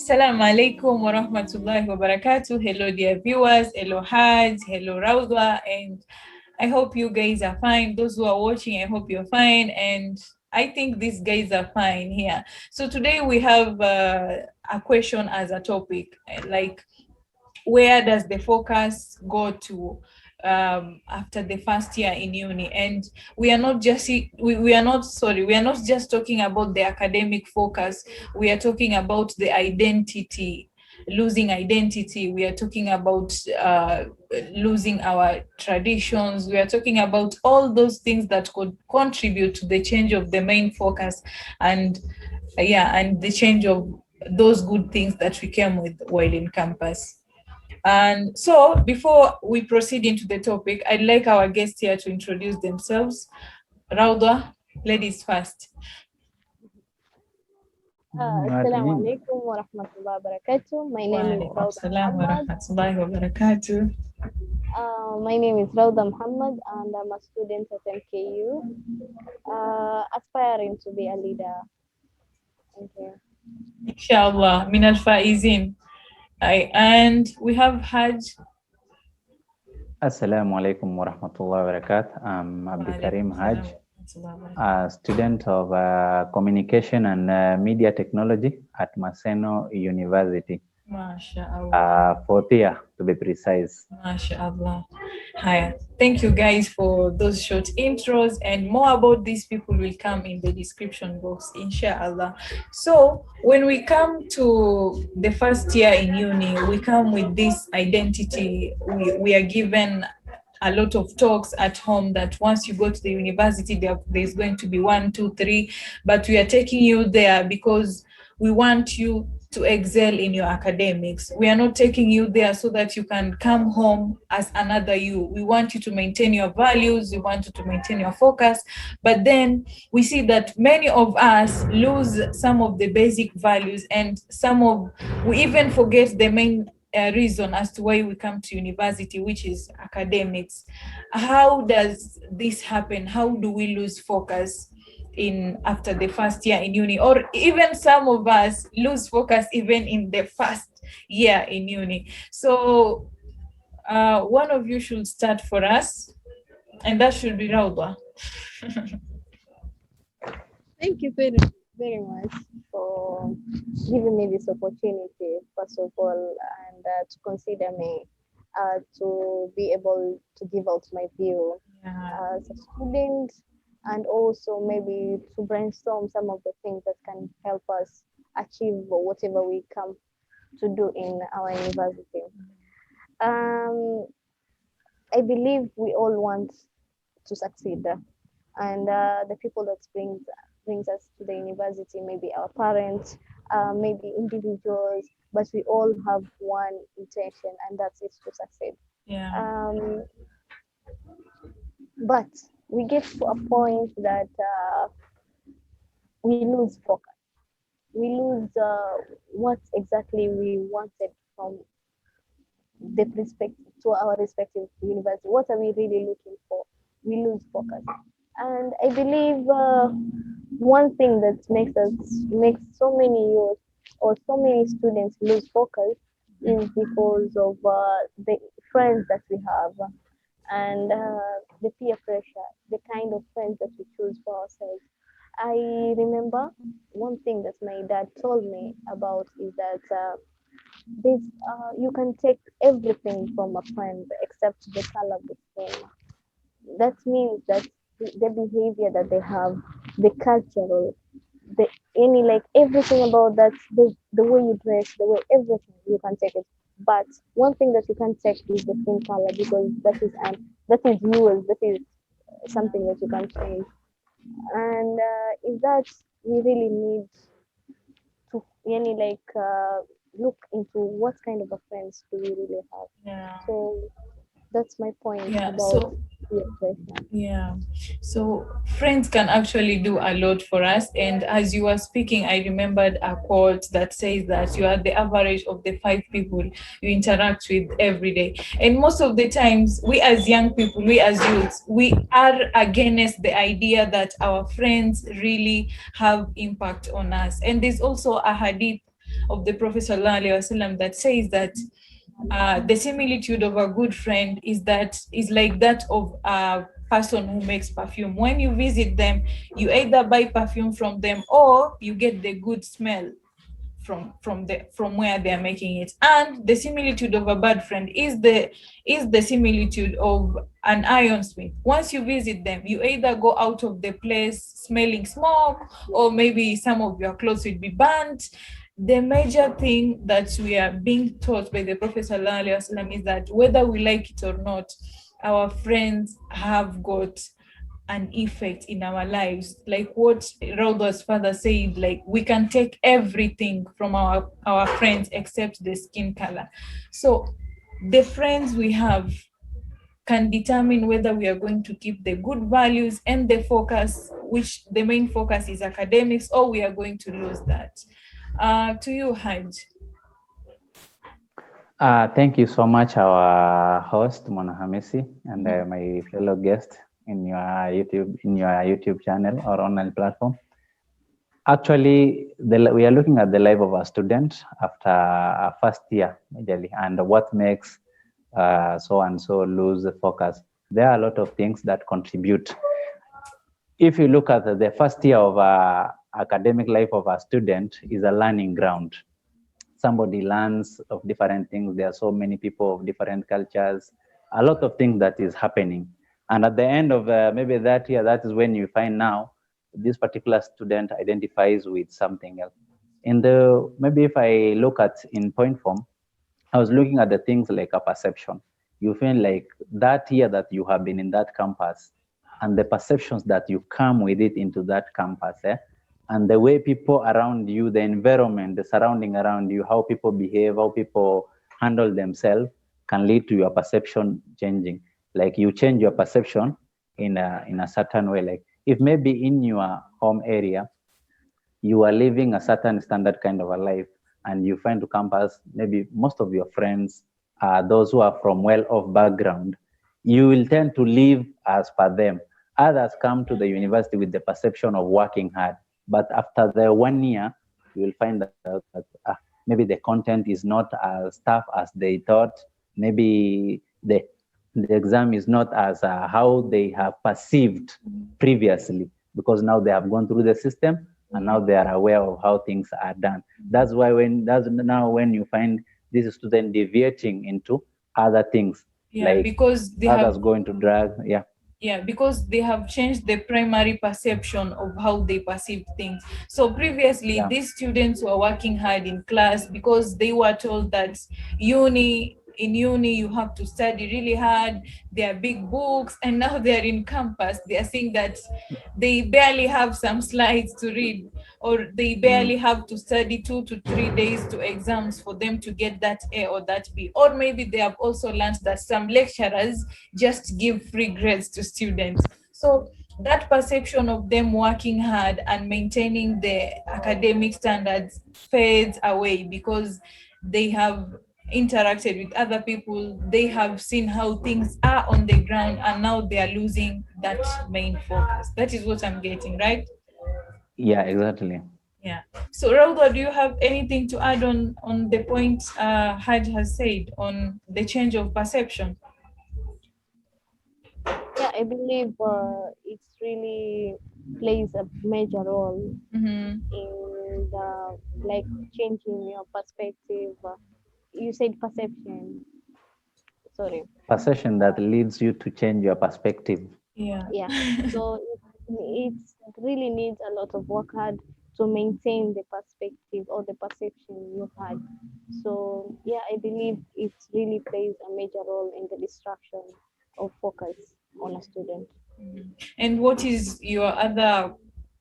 Assalamu alaikum wa rahmatullahi wa barakatuh. Hello, dear viewers. Hello, Hajj. Hello, Raudha. And I hope you guys are fine. Those who are watching, I hope you're fine. And I think these guys are fine here. So today we have a question as a topic, like where does the focus go to after the first year in uni? And we are not just we are not just talking about the academic focus. We are talking about the identity, losing identity. We are talking about losing our traditions. We are talking about all those things that could contribute to the change of the main focus, and and the change of those good things that we came with while in campus. And so before we proceed into the topic, I'd like our guests here to introduce themselves. Raudha, ladies first. Assalamu alaikum wa rahmatullahi wa barakatuh. My name is Raudha Mohammed. My name is Raudha Mohammed and I'm a student at MKU, aspiring to be a leader. Thank you. Inshallah, minal Faaizin. And we have Hajj. Assalamu alaikum wa rahmatullahi wa barakatuh. I'm Abdurahiim Hajj, a student of communication and media technology at Maseno University. MashaAllah. Fourth year, to be precise. MashaAllah. Hi. Thank you guys for those short intros, and more about these people will come in the description box, inshallah. So when we come to the first year in uni, we come with this identity. We are given a lot of talks at home that once you go to the university, there's going to be 1, 2, 3, but we are taking you there because we want you to excel in your academics. We are not taking you there so that you can come home as another you. We want you to maintain your values, we want you to maintain your focus, but then we see that many of us lose some of the basic values, and we even forget the main reason as to why we come to university, which is academics. How does this happen? How do we lose focus after the first year in uni, or even some of us lose focus even in the first year in uni? So one of you should start for us, and that should be Raudha. Thank you very much for giving me this opportunity, first of all, and to consider me to be able to give out my view as a student, and also maybe to brainstorm some of the things that can help us achieve whatever we come to do in our university. I believe we all want to succeed, and the people that brings us to the university, maybe our parents, maybe individuals, but we all have one intention, and that's it, to succeed. But we get to a point that we lose focus. We lose what exactly we wanted from the perspective to our respective university. What are we really looking for? We lose focus. And I believe one thing that makes so many youth or so many students lose focus is because of the friends that we have, and the peer pressure, the kind of friends that we choose for ourselves. I remember one thing that my dad told me about is that you can take everything from a friend except the color of the skin. That means that the behavior that they have, the cultural, everything about that, the way you dress, the way everything, you can take it. But one thing that you can't take is the skin color, because that is yours. That is something that you can change. And is that we really need to look into what kind of a friends do we really have. So that's my point about so friends can actually do a lot for us. And as you were speaking, I remembered a quote that says that you are the average of the 5 people you interact with every day. And most of the times, we as young people, we as youths, we are against the idea that our friends really have impact on us. And there's also a hadith of the Prophet Sallallahu Alaihi Wasallam that says that the similitude of a good friend is like that of a person who makes perfume. When you visit them, you either buy perfume from them or you get the good smell from where they are making it. And the similitude of a bad friend is the similitude of an ironsmith. Once you visit them, you either go out of the place smelling smoke, or maybe some of your clothes will be burnt. The major thing that we are being taught by the Prophet Sallallahu Alaihi Wasallam is that whether we like it or not, our friends have got an effect in our lives. Like what Raudha's father said, like we can take everything from our friends except the skin color. So the friends we have can determine whether we are going to keep the good values and the focus, which the main focus is academics, or we are going to lose that. To you, Hajj. Thank you so much, our host Mona Hamisi, and my fellow guest in your YouTube channel or online platform. Actually, we are looking at the life of a student after a first year, majorly, and what makes so and so lose the focus. There are a lot of things that contribute. If you look at the first year of academic life of a student, is a learning ground. Somebody learns of different things. There are so many people of different cultures, a lot of things that is happening. And at the end of maybe that year, that is when you find now this particular student identifies with something else. Maybe if I look at in point form, I was looking at the things like a perception. You feel like that year that you have been in that campus and the perceptions that you come with it into that campus, and the way people around you, the environment, the surrounding around you, how people behave, how people handle themselves can lead to your perception changing. Like you change your perception in a certain way. Like if maybe in your home area, you are living a certain standard kind of a life, and you find to campus, maybe most of your friends are those who are from well-off background, you will tend to live as per them. Others come to the university with the perception of working hard. But after the 1 year, you will find that maybe the content is not as tough as they thought. Maybe the exam is not as how they have perceived previously, because now they have gone through the system and now they are aware of how things are done. That's why when you find this student deviating into other things, like because they others going to drug, because they have changed the primary perception of how they perceive things. So previously, these students were working hard in class because they were told that in uni you have to study really hard, there are big books, and now they're in campus, they are seeing that they barely have some slides to read, or they barely have to study 2 to 3 days to exams for them to get that A or that B. Or maybe they have also learned that some lecturers just give free grades to students. So that perception of them working hard and maintaining the academic standards fades away, because they have interacted with other people, they have seen how things are on the ground, and now they are losing that main focus. That is what I'm getting, right? Yeah, exactly. Yeah. So Raudha, do you have anything to add on the point Hajj has said on the change of perception? Yeah, I believe it really plays a major role in like changing your perspective. You said perception. Sorry. Perception that leads you to change your perspective. Yeah. So it really needs a lot of work hard to maintain the perspective or the perception you've had. So yeah, I believe it really plays a major role in the distraction of focus on a student. And what is your other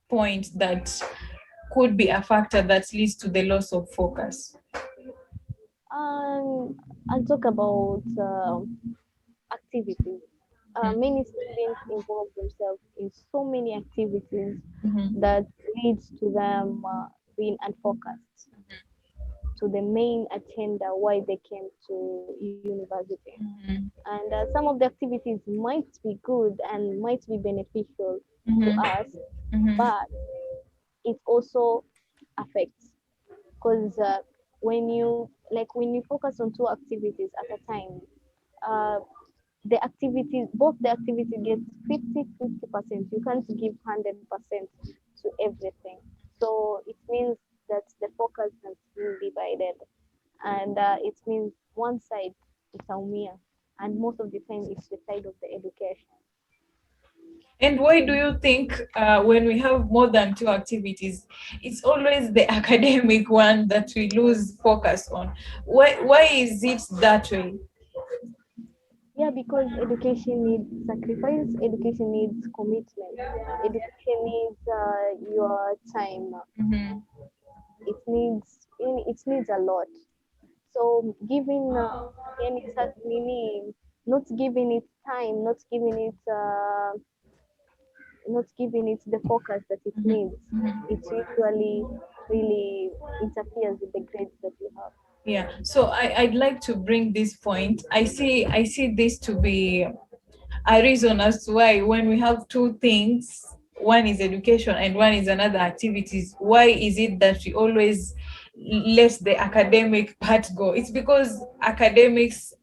point that could be a factor that leads to the loss of focus? I'll talk about activities. Many students involve themselves in so many activities that leads to them being unfocused to the main agenda why they came to university. And some of the activities might be good and might be beneficial to us, but it also affects, because when you focus on two activities at a time, both the activities get 50-50%. You can't give 100% to everything. So it means that the focus has been divided, and it means one side itaumia, and most of the time it's the side of the education. And why do you think when we have more than two activities, it's always the academic one that we lose focus on? Why is it that way? Yeah, because education needs sacrifice, education needs commitment, education needs your time. Mm-hmm. It needs a lot. So giving not giving it time, not giving it the focus that it needs, it usually really interferes with the grades that you have. Yeah. So I'd like to bring this point. I see this to be a reason as to why when we have two things, one is education and one is another activities, why is it that we always let the academic part go? It's because academics,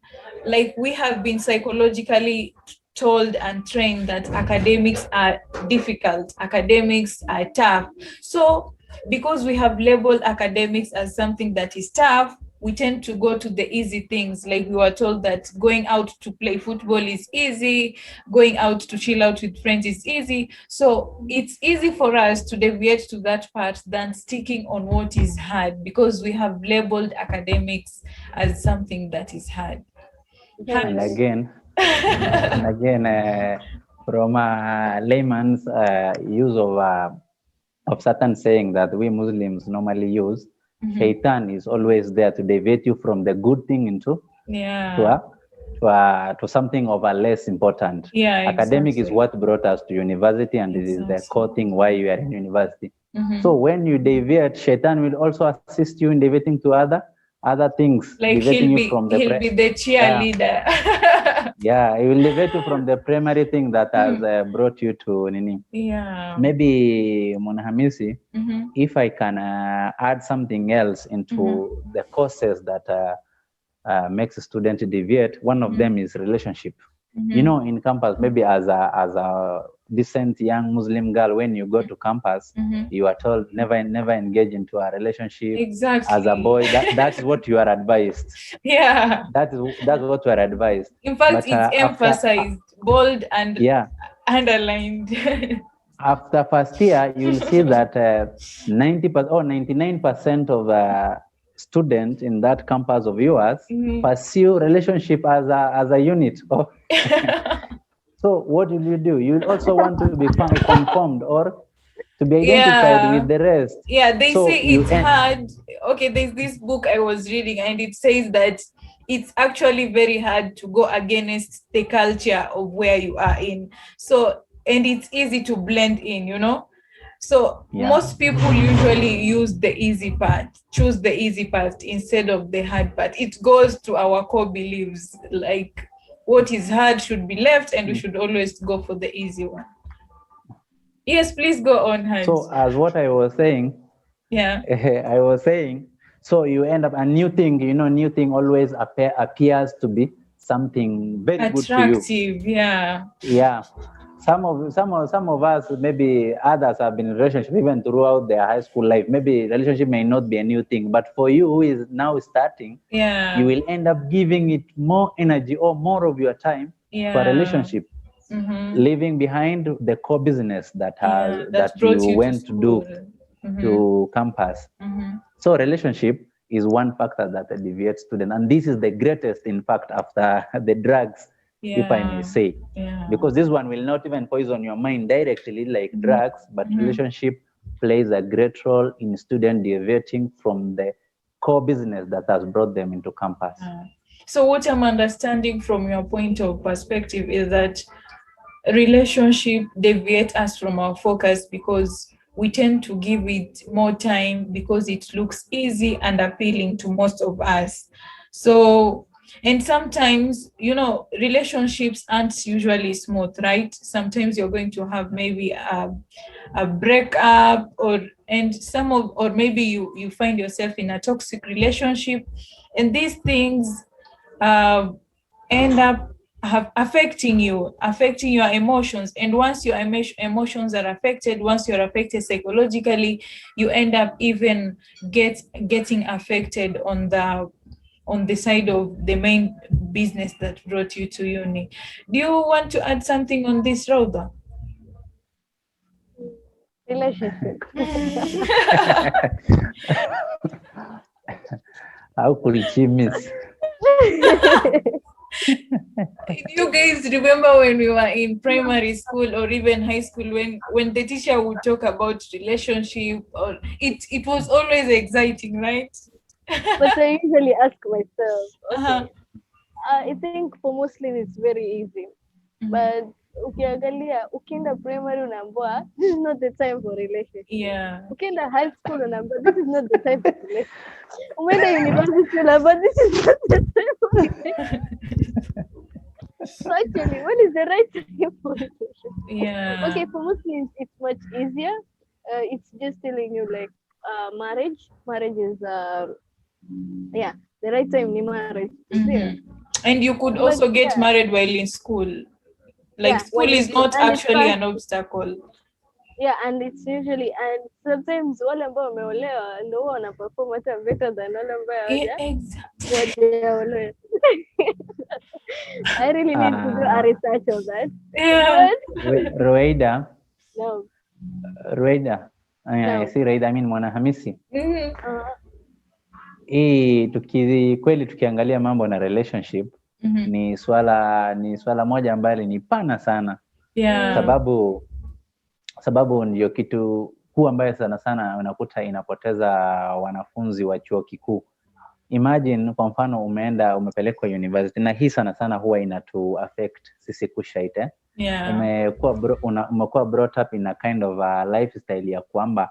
like we have been psychologically told and trained that academics are difficult, academics are tough. So because we have labeled academics as something that is tough, we tend to go to the easy things. Like we were told that going out to play football is easy, going out to chill out with friends is easy. So it's easy for us to deviate to that part than sticking on what is hard, because we have labeled academics as something that is hard. And again, from a layman's use of certain saying that we Muslims normally use, Shaitan is always there to deviate you from the good thing into to something of a less important. Academic is what brought us to university, and it is the core thing why you are in university. So when you deviate, Shaitan will also assist you in deviating to other things, like deviating he'll you from the be the cheerleader. Yeah, he will deviate you from the primary thing that has brought you to Nini. Yeah. Maybe Monahamisi, if I can add something else into the courses that makes a student deviate, one of them is relationship. You know, in campus, maybe as a decent young Muslim girl, when you go to campus, you are told never engage into a relationship. Exactly. As a boy, that's what you are advised. Yeah. That's what you are advised. In fact, it's emphasized, bold and underlined. After first year, you will see that 90% or 99% of students in that campus of yours pursue relationship as a unit. So what will you do? You also want to be conformed or to be identified with the rest. Yeah, they say it's hard. Okay, there's this book I was reading, and it says that it's actually very hard to go against the culture of where you are in. So, and it's easy to blend in, you know? So most people usually use the easy part, choose the easy part instead of the hard part. It goes to our core beliefs, like what is hard should be left and we should always go for the easy one. Yes, please go on, Hajj. So as what I was saying, I was saying, so you end up a new thing, you know, new thing always appears to be something very attractive, good to you. Yeah. Some of us, maybe others have been in relationship even throughout their high school life. Maybe relationship may not be a new thing, but for you who is now starting, you will end up giving it more energy or more of your time for a relationship, leaving behind the core business that you went to do to campus. So relationship is one factor that deviates students, and this is the greatest, in fact, after the drugs. If I may say, because this one will not even poison your mind directly like drugs, but relationship plays a great role in student deviating from the core business that has brought them into campus. So what I'm understanding from your point of perspective is that relationship deviate us from our focus because we tend to give it more time because it looks easy and appealing to most of us. So And sometimes, relationships aren't usually smooth, right? Sometimes you're going to have maybe a breakup, or maybe you find yourself in a toxic relationship, and these things end up affecting your emotions. And once your emotions are affected, once you're affected psychologically, you end up even getting affected on the side of the main business that brought you to uni. Do you want to add something on this, Raudha? Relationship. How could she miss? You guys remember when we were in primary school or even high school, when the teacher would talk about relationship, or it was always exciting, right? But I usually ask myself, Uh-huh. okay, I think for Muslim it's very easy. But ukiangalia ukienda primary unaambiwa this is not the time for relationship. Yeah. Ukienda high school unaambiwa this is not the time for relationship. Umeenda university unaambiwa this is not the time for relationship. So actually, when is the right time for relationship? Yeah. Okay, for Muslims it's much easier. It's just telling you like marriage is the right time ni marriage. And you could also get married while in school. Like school is not actually an obstacle. Yeah, and it's usually, and sometimes wale ambao wameolewa ndio huwa wana perform hata better than wale ambao hawajaolewa. I really need to do a research on that. Yeah. Raudha. No. Raudha. I see Raudha, I mean Mwana Hamisi. Kweli tukiangalia mambo na relationship, ni swala moja ambalo ni pana sana. Yeah. Sababu ndio kitu kuu ambayo sana sana unakuta inapoteza wanafunzi wa chuo kikuu. Imagine kwa mfano umepelekwa university, na hii sana sana huwa inatu affect sisi kushaite. Yeah. Umekuwa brought up in a kind of a lifestyle ya kwamba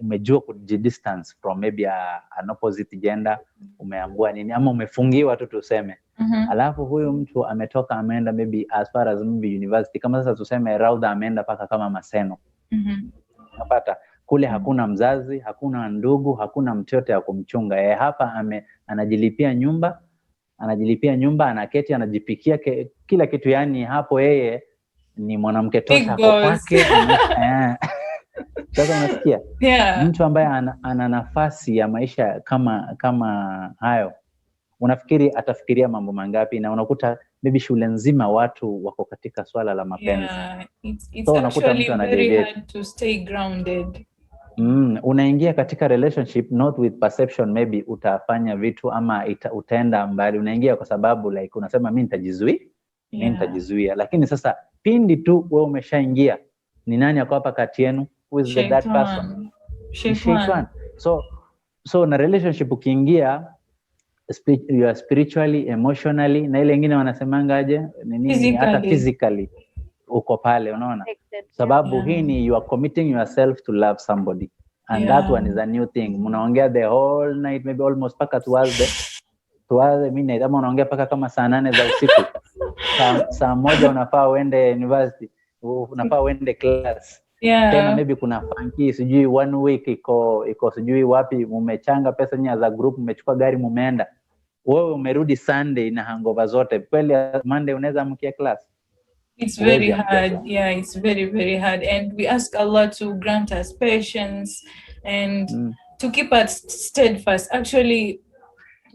umejua kujidistance from maybe an opposite gender, umeambua nini ama umefungiwa tu tuseme. Alafu huyu mtu ametoka ameenda maybe as far as maybe university, kama sasa tuseme Raudha ameenda paka kama Maseno. Unapata kule hakuna mzazi, hakuna ndugu, hakuna mtu yote ya kumchunga. Hapa anajilipia nyumba, anaketi, anajipikia kila kitu, yani hapo yeye ni mwanamke tosha kwa kwake. Sasa unasikia? Yeah. Mtu ambaye ana nafasi ya maisha kama hayo, unafikiri atafikiria mambo mangapi? Na unakuta maybe shule nzima watu wako katika swala la mapenzi. Yeah, it's so actually very hard to stay grounded. Unaingia katika relationship not with perception maybe utafanya vitu ama utaenda mbali. Unaingia kwa sababu like unasema mimi nitajizuia. Lakini sasa pindi tu wewe umeshaingia, ni nani yako hapa kati yenu? Who is that person? Shaitan. So na relationship ukiingia, you are spiritually, emotionally, na ile nyingine wanasemanga aje nini, hata physically uko pale, unaona? Sababu hii ni you are committing yourself to love somebody, and that one is a new thing. Mnaongea the whole night, maybe almost paka towards midnight, ama unaongea paka kama saa 8 za usiku. Saa 1 unafaa uende university, unafaa uende class. Yeah. Tena maybe kuna funky sijui 1 week iko sijui wapi, mumechanga pesa nyinyi za group, mmechukua gari mumeenda. Wewe umerudi Sunday na hangover zote. Kweli Monday unaweza mkia class? It's very hard. Yeah, it's very, very hard. And we ask Allah to grant us patience and to keep us steadfast. Actually,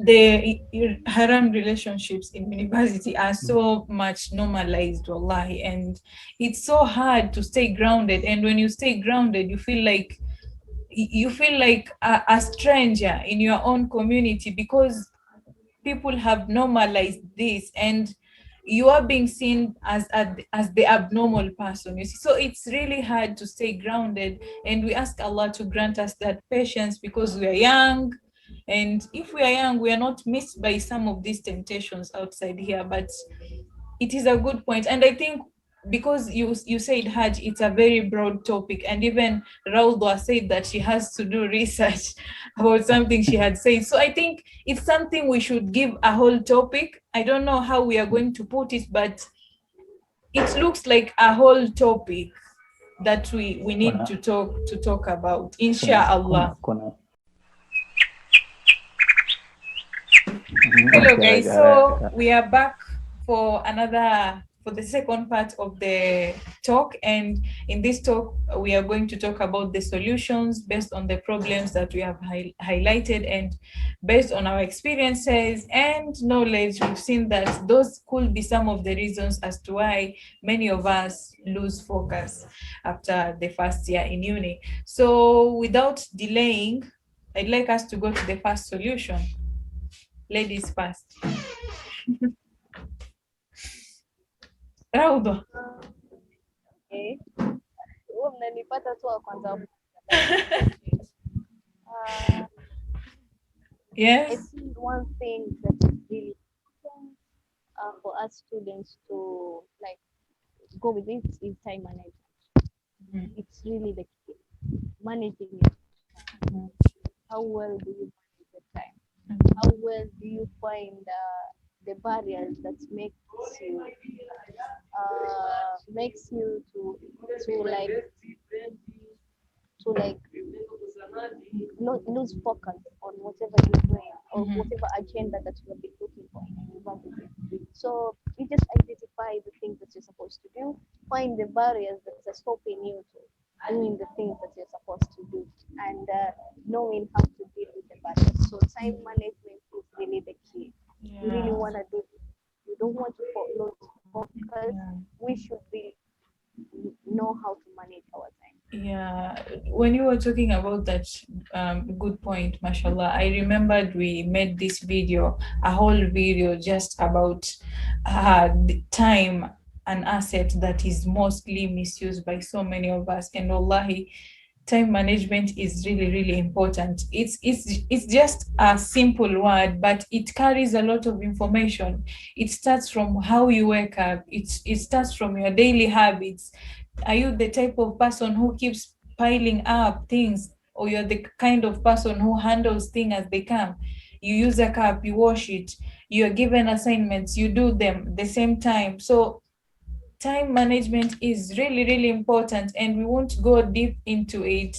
the haram relationships in university are so much normalized, wallahi, and it's so hard to stay grounded. And when you stay grounded, you feel like a stranger in your own community, because people have normalized this and you are being seen as the abnormal person, you see. So it's really hard to stay grounded, and we ask Allah to grant us that patience, because we are young. And if we are young, we are not missed by some of these temptations outside here. But it is a good point. And I think because you said Hajj, it's a very broad topic, and even Raudha said that she has to do research about something she had said. So I think it's something we should give a whole topic. I don't know how we are going to put it, but it looks like a whole topic that we need to talk about, inshallah. Hello guys, so we are back for the second part of the talk, and in this talk we are going to talk about the solutions based on the problems that we have highlighted, and based on our experiences and knowledge, we've seen that those could be some of the reasons as to why many of us lose focus after the first year in uni. So without delaying, I'd like us to go to the first solution. Ladies first. Raudha. Okay. Mnanipata tu wa kwanza. Yes. I think one thing that is really important for us students to like go with it is time management. It's really the key. Managing it. How well do you manage the time? How well do you find the barriers that makes you to not lose focus on whatever you're doing or whatever agenda that you have been looking for in university. So you just identify the things that you're supposed to do, find the barriers that are stopping you to doing the things that you're supposed to do, and knowing how to deal with the barriers. So time management is really the key. Yeah. You really want to do it. You don't want to lose focus. We should really know how to manage our time. Yeah, when you were talking about that, good point, mashallah. I remembered we made this video, a whole video just about the time, an asset that is mostly misused by so many of us. And wallahi, time management is really, really important. It's just a simple word, but it carries a lot of information. It starts from how you wake up. It starts from your daily habits. Are you the type of person who keeps piling up things, or you're the kind of person who handles things as they come? You use a cup, you wash it, you're given assignments, you do them the same time. So time management is really, really important, and we won't go deep into it.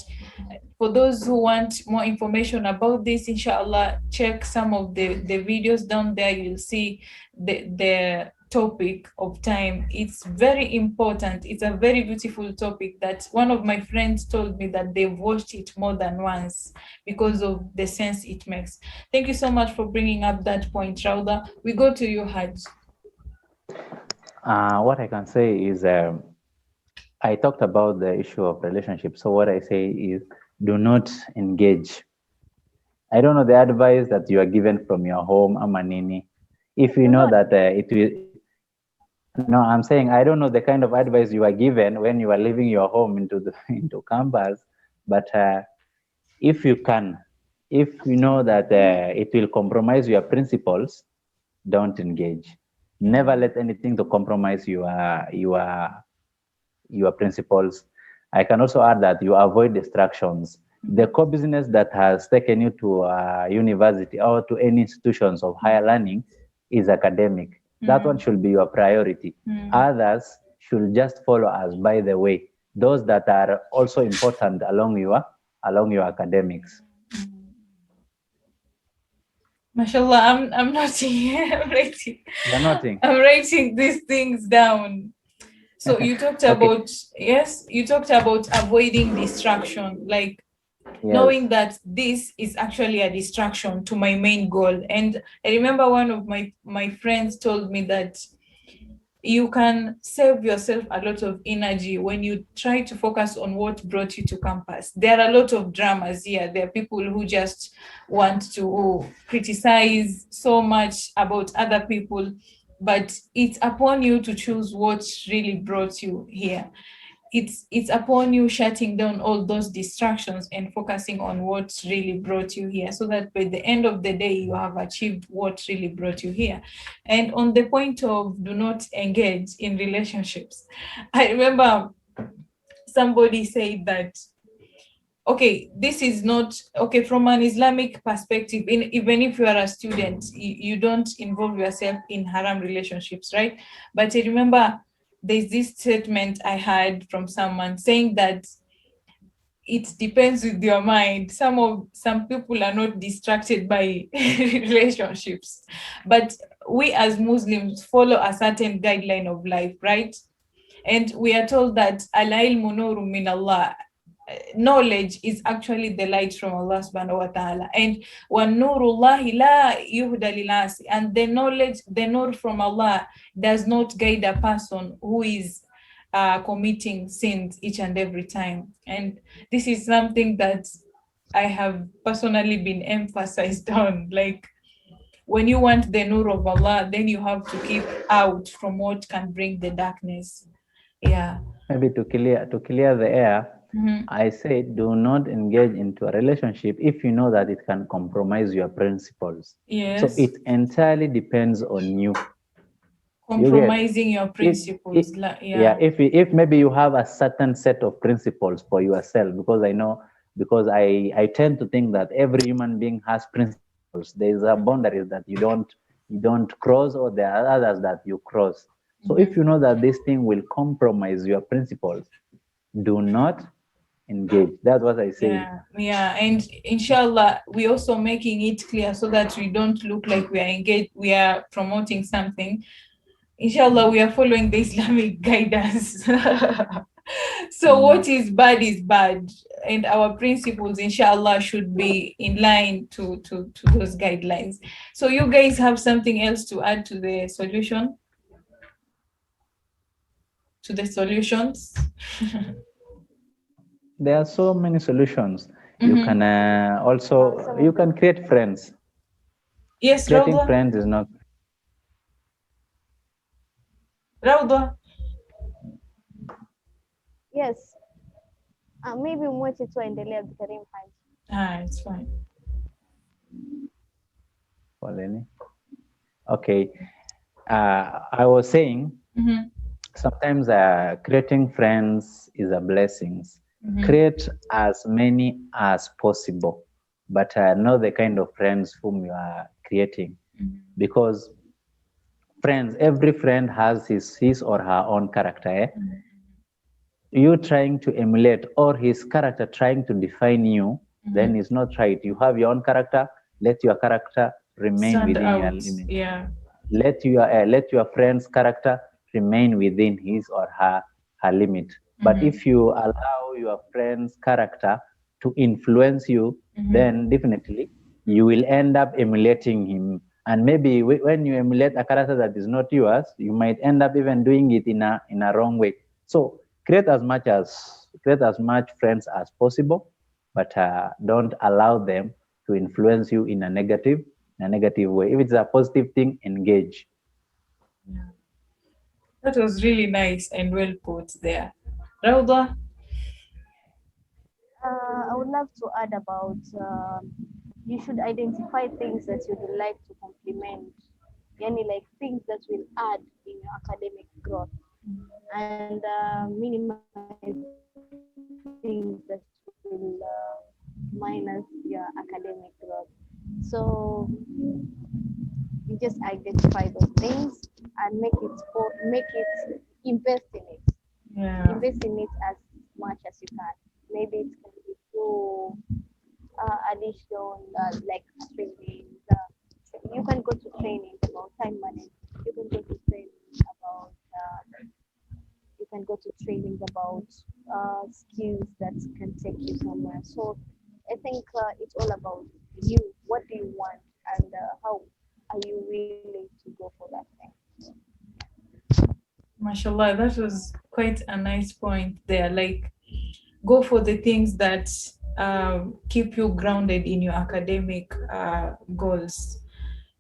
For those who want more information about this, inshallah, check some of the videos down there. You'll see the topic of time. It's very important. It's a very beautiful topic that one of my friends told me that they've watched it more than once because of the sense it makes. Thank you so much for bringing up that point, Raudha. We go to you, Hajj. What I can say is I talked about the issue of relationships. So what I say is do not engage. I don't know the advice that you are given from your home, Amanini. If you know that it will, no, I'm saying I don't know the kind of advice you are given when you are leaving your home into campus. But if you know that it will compromise your principles, don't engage. Never let anything to compromise your principles. I can also add that you avoid distractions. The core business that has taken you to university or to any institutions of higher learning is academic. That one should be your priority. Others should just follow us by the way. Those that are also important along your academics. Mashallah, I'm noting. I'm writing. You're noting. I'm writing these things down. So you talked about, yes, you talked about avoiding distraction, like knowing that this is actually a distraction to my main goal. And I remember one of my friends told me that you can save yourself a lot of energy when you try to focus on what brought you to campus. There are a lot of dramas here. There are people who just want to criticize so much about other people, but it's upon you to choose what really brought you here. it's upon you shutting down all those distractions and focusing on what really brought you here, so that by the end of the day you have achieved what really brought you here. And on the point of do not engage in relationships, I remember somebody said that, okay, this is not okay from an Islamic perspective. Even if you are a student, you don't involve yourself in haram relationships, right? But I remember there's this statement I heard from someone saying that it depends with your mind. Some people are not distracted by relationships, but we as Muslims follow a certain guideline of life, right? And we are told that al-ilmu nurun min Allah. Knowledge is actually the light from Allah subhanahu wa ta'ala. And وَالنُّورُ لَا يُهْدَى لِلْعَاسِ. And the knowledge, the nur from Allah does not guide a person who is committing sins each and every time. And this is something that I have personally been emphasized on. Like, when you want the nur of Allah, then you have to keep out from what can bring the darkness. Yeah. Maybe to clear the air, I said do not engage into a relationship if you know that it can compromise your principles. Yes. So it entirely depends on you. Compromising your principles. If maybe you have a certain set of principles for yourself, because I tend to think that every human being has principles. There is a boundaries that you don't cross, or there are others that you cross. So if you know that this thing will compromise your principles, do not engage. That's what I say. Yeah, and inshallah, we're also making it clear so that we don't look like we are engaged, we are promoting something. Inshallah, we are following the Islamic guidance. So what is bad, and our principles, inshallah, should be in line to those guidelines. So you guys have something else to add to the solution? To the solutions? There are so many solutions. You can also you can create friends. Yes, Creating Raudha. friends is not. Raudha. Yes. Maybe mwache tu aendelee Abdurahiim Hajj. It's fine. Okay. I was saying sometimes creating friends is a blessing. Create as many as possible, but know the kind of friends whom you are creating, because every friend has his or her own character. You trying to emulate or his character trying to define you, then it's not right. You have your own character. Let your character remain within your limit. Yeah. Let your friend's character remain within his or her limit. But if you allow your friend's character to influence you, then definitely you will end up emulating him. And maybe when you emulate a character that is not yours, you might end up even doing it in a wrong way. So create as much friends as possible, but don't allow them to influence you in a negative way. If it's a positive thing, engage. Yeah. That was really nice and well put there. Raudha? I would love to add about you should identify things that you would like to complement, like things that will add in your academic growth, and minimize things that will minus your academic growth. So you just identify those things and invest in it. Yeah. Invest in it as much as you can. Maybe it can be through additional like training. You can go to training about time management. You can go to training about skills that can take you somewhere. So I think it's all about you. What do you want, and how are you willing to go for that thing? MashaAllah, that was quite a nice point there. Like, go for the things that keep you grounded in your academic goals.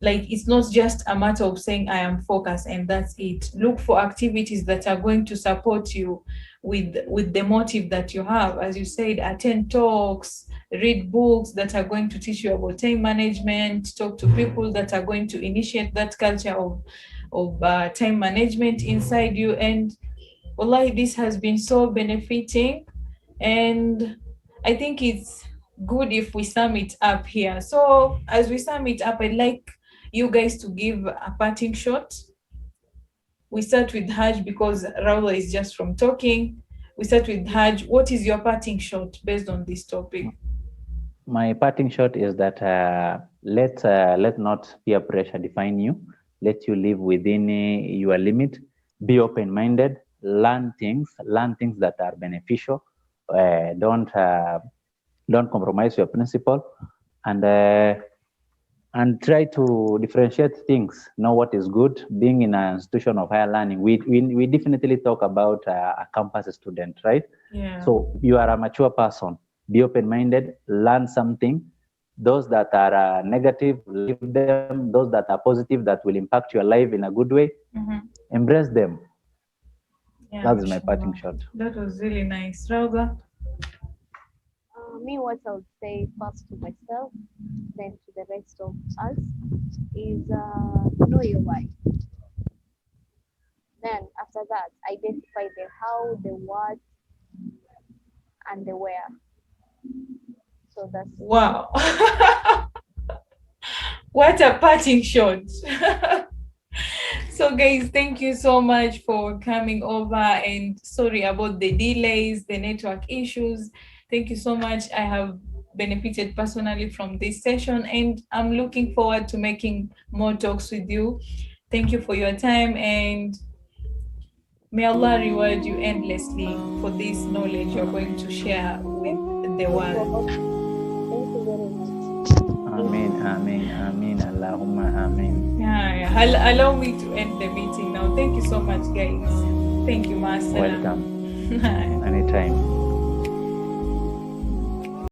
like it's not just a matter of saying I am focused and that's it. Look for activities that are going to support you with the motive that you have. As you said, attend talks, read books that are going to teach you about time management, talk to people that are going to initiate that culture of time management inside you. And wallahi, this has been so benefiting, and I think it's good if we sum it up here. So as we sum it up, I'd like you guys to give a parting shot. We start with Hajj because Raula is just from talking. We start with Hajj. What is your parting shot based on this topic? My parting shot is that let not peer pressure define you. Let you live within your limit. Be open-minded. Learn things that are beneficial. Don't compromise your principle, and try to differentiate things. Know what is good. Being in an institution of higher learning, we definitely talk about a campus student, right? Yeah. So you are a mature person. Be open-minded. Learn something. Those that are negative, leave them. Those that are positive, that will impact your life in a good way, embrace them. Yeah, That's my parting shot. That was really nice. Raudha? Me, what I would say first to myself, then to the rest of us, is know your why. Then after that, identify the how, the what, and the where. So that's wow. What a parting shot. So guys, thank you so much for coming over, and sorry about the delays, the network issues. Thank you so much. I have benefited personally from this session, and I'm looking forward to making more talks with you. Thank you for your time, and may Allah reward you endlessly for this knowledge you're going to share with the world. Thank you very much. Ameen, Allahumma ameen. Yeah. Allow me to end the meeting now. Thank you so much, guys. Thank you, Maseno. Welcome. Anytime.